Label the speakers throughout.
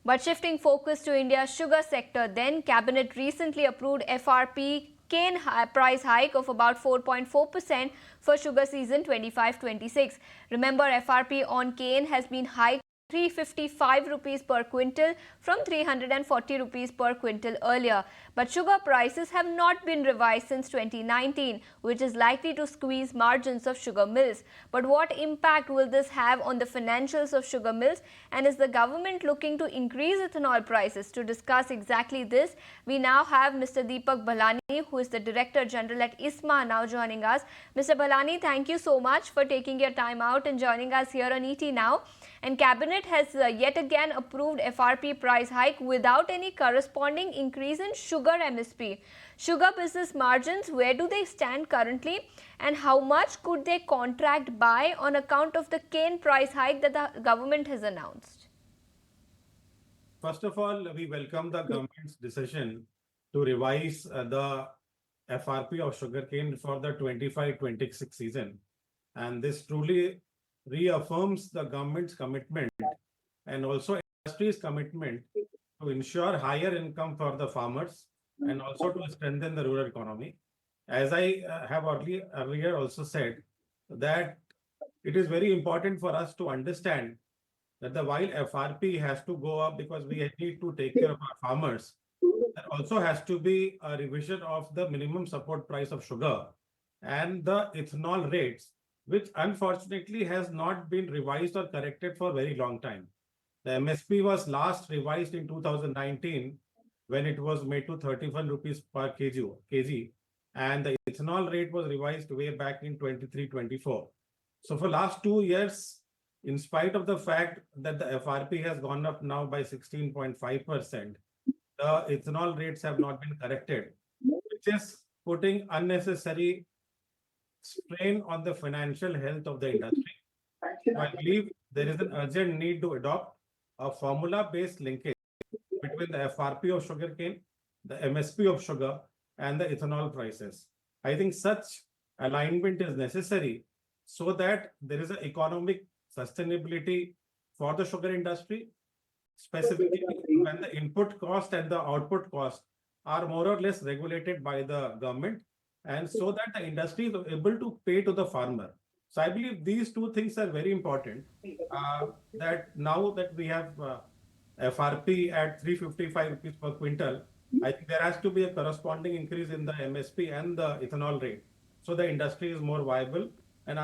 Speaker 1: But shifting focus to India's sugar sector, then Cabinet recently approved FRP cane price hike of about 4.4% for sugar season 25-26. Remember, FRP on cane has been hiked 355 rupees per quintal from 340 rupees per quintal earlier. But sugar prices have not been revised since 2019, which is likely to squeeze margins of sugar mills. But what impact will this have on the financials of sugar mills? And is the government looking to increase ethanol prices? To discuss exactly this, we now have Mr. Deepak Ballani, who is the Director General at ISMA, now joining us. Mr. Ballani, thank you so much for taking your time out and joining us here on ET Now. And Cabinet has yet again approved FRP price hike without any corresponding increase in sugar MSP. Sugar business margins, where do they stand currently, and how much could they contract by on account of the cane price hike that the government has announced?
Speaker 2: First of all, we welcome the government's decision to revise the FRP of sugarcane for the 25-26 season. And this truly reaffirms the government's commitment and also industry's commitment to ensure higher income for the farmers and also to strengthen the rural economy. As I have earlier also said, that it is very important for us to understand that while FRP has to go up because we need to take care of our farmers, there also has to be a revision of the minimum support price of sugar and the ethanol rates, which unfortunately has not been revised or corrected for a very long time. The MSP was last revised in 2019 when it was made to 31 rupees per kg, and the ethanol rate was revised way back in 23-24. So for last 2 years, in spite of the fact that the FRP has gone up now by 16.5%, the ethanol rates have not been corrected, which is putting unnecessary strain on the financial health of the industry. So I believe there is an urgent need to adopt a formula-based linkage between the FRP of sugarcane, the MSP of sugar, and the ethanol prices. I think such alignment is necessary so that there is an economic sustainability for the sugar industry, specifically when the input cost and the output cost are more or less regulated by the government, and so that the industry is able to pay to the farmer. So I believe these two things are very important, that now that we have FRP at 355 rupees per quintal, I think there has to be a corresponding increase in the MSP and the ethanol rate, so the industry is more viable and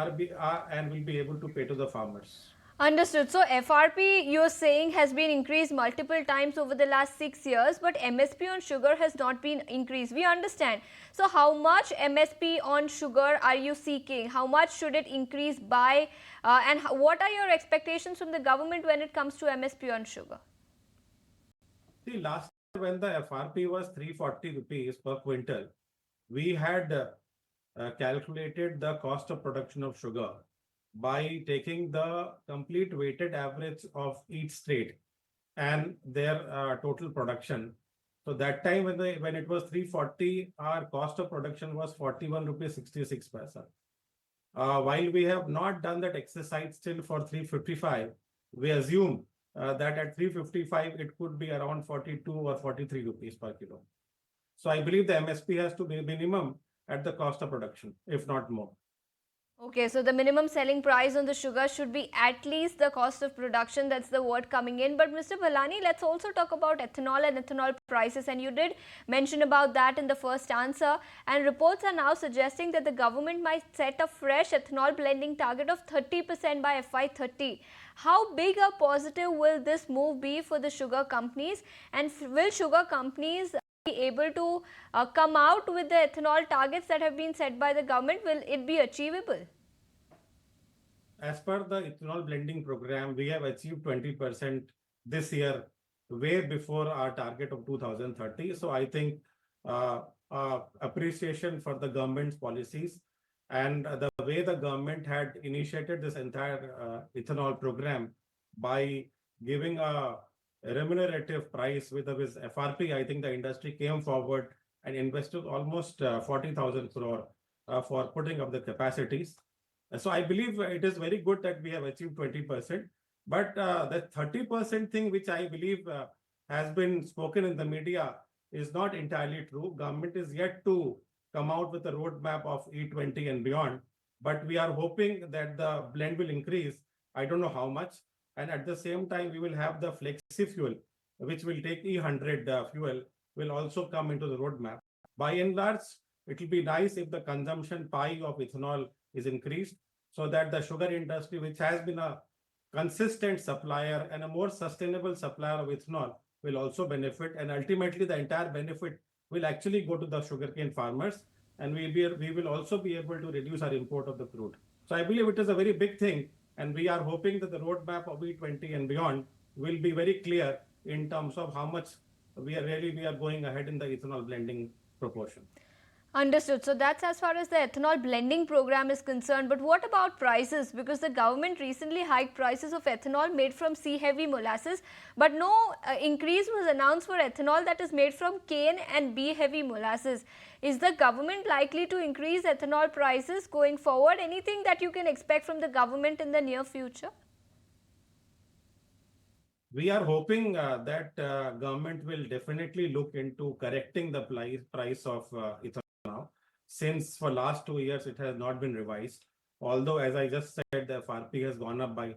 Speaker 2: will be able to pay to the farmers.
Speaker 1: Understood. So FRP, you're saying, has been increased multiple times over the last 6 years, but MSP on sugar has not been increased. We understand. So how much MSP on sugar are you seeking? How much should it increase by? And what are your expectations from the government when it comes to MSP on sugar?
Speaker 2: See, last year when the FRP was 340 rupees per quintal, we had calculated the cost of production of sugar by taking the complete weighted average of each state and their total production. So that time when it was 340, our cost of production was 41 rupees 66 paisa. While we have not done that exercise still for 355, we assume that at 355 it could be around 42 or 43 rupees per kilo. So I believe the MSP has to be minimum at the cost of production, if not more.
Speaker 1: Okay, so the minimum selling price on the sugar should be at least the cost of production. That's the word coming in. But Mr. Ballani, let's also talk about ethanol and ethanol prices. And you did mention about that in the first answer. And reports are now suggesting that the government might set a fresh ethanol blending target of 30% by FY30. How big a positive will this move be for the sugar companies? And will sugar companies be able to come out with the ethanol targets that have been set by the government? Will it be achievable?
Speaker 2: As per the ethanol blending program, we have achieved 20% this year, way before our target of 2030. So I think appreciation for the government's policies and the way the government had initiated this entire ethanol program by giving a remunerative price with FRP. I think the industry came forward and invested almost 40,000 crore for putting up the capacities. So I believe it is very good that we have achieved 20%. But the 30% thing, which I believe has been spoken in the media, is not entirely true. Government is yet to come out with a roadmap of E20 and beyond. But we are hoping that the blend will increase. I don't know how much. And at the same time, we will have the flexi fuel, which will take E100 fuel, will also come into the roadmap. By and large, it will be nice if the consumption pie of ethanol is increased, so that the sugar industry, which has been a consistent supplier and a more sustainable supplier of ethanol, will also benefit. And ultimately, the entire benefit will actually go to the sugarcane farmers, and we will also be able to reduce our import of the crude. So I believe it is a very big thing, and we are hoping that the roadmap of E20 and beyond will be very clear in terms of how much we are going ahead in the ethanol blending proportion.
Speaker 1: Understood. So that's as far as the ethanol blending program is concerned. But what about prices? Because the government recently hiked prices of ethanol made from C-heavy molasses, but no increase was announced for ethanol that is made from cane and B-heavy molasses. Is the government likely to increase ethanol prices going forward? Anything that you can expect from the government in the near future?
Speaker 2: We are hoping that government will definitely look into correcting the price of ethanol. Since for last 2 years it has not been revised, although as I just said, the FRP has gone up by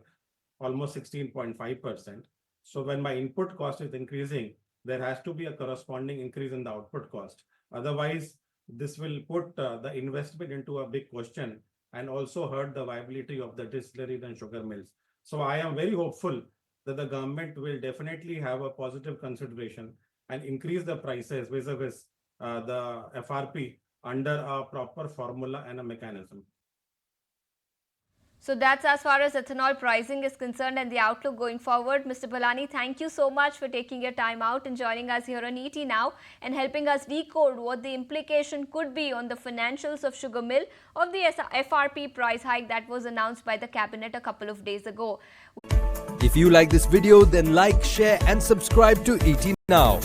Speaker 2: almost 16.5%. So when my input cost is increasing, there has to be a corresponding increase in the output cost. Otherwise, this will put the investment into a big question and also hurt the viability of the distilleries and sugar mills. So I am very hopeful that the government will definitely have a positive consideration and increase the prices vis-a-vis the FRP under a proper formula and a mechanism.
Speaker 1: So that's as far as ethanol pricing is concerned and the outlook going forward. Mr. Ballani, thank you so much for taking your time out and joining us here on ET Now and helping us decode what the implication could be on the financials of sugar mill of the FRP price hike that was announced by the cabinet a couple of days ago.
Speaker 3: If you like this video, then like, share and subscribe to ET Now.